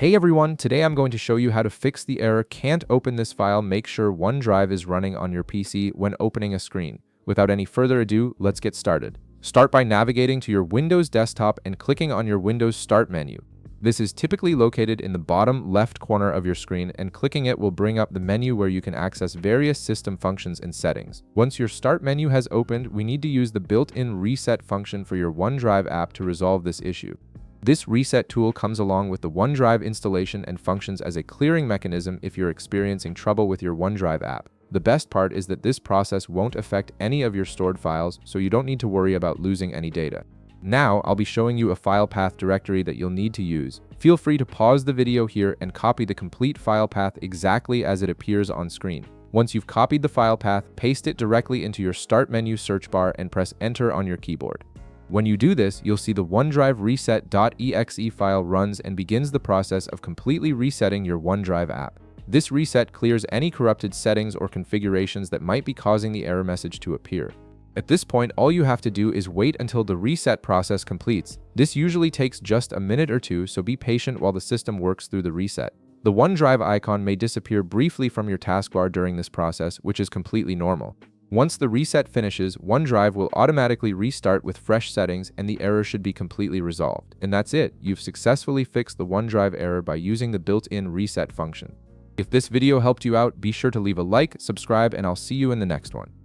Hey everyone, today I'm going to show you how to fix the error "can't open this file." Make sure OneDrive is running on your PC when opening a screen. Without any further ado, let's get started. Start by navigating to your Windows desktop and clicking on your Windows Start menu. This is typically located in the bottom left corner of your screen, and clicking it will bring up the menu where you can access various system functions and settings. Once your Start menu has opened, we need to use the built-in reset function for your OneDrive app to resolve this issue. This reset tool comes along with the OneDrive installation and functions as a clearing mechanism if you're experiencing trouble with your OneDrive app. The best part is that this process won't affect any of your stored files, so you don't need to worry about losing any data. Now, I'll be showing you a file path directory that you'll need to use. Feel free to pause the video here and copy the complete file path exactly as it appears on screen. Once you've copied the file path, paste it directly into your Start menu search bar and press Enter on your keyboard. When you do this, you'll see the OneDrive reset.exe file runs and begins the process of completely resetting your OneDrive app. This reset clears any corrupted settings or configurations that might be causing the error message to appear. At this point, all you have to do is wait until the reset process completes. This usually takes just a minute or two, so be patient while the system works through the reset. The OneDrive icon may disappear briefly from your taskbar during this process, which is completely normal. Once the reset finishes, OneDrive will automatically restart with fresh settings and the error should be completely resolved. And that's it. You've successfully fixed the OneDrive error by using the built-in reset function. If this video helped you out, be sure to leave a like, subscribe, and I'll see you in the next one.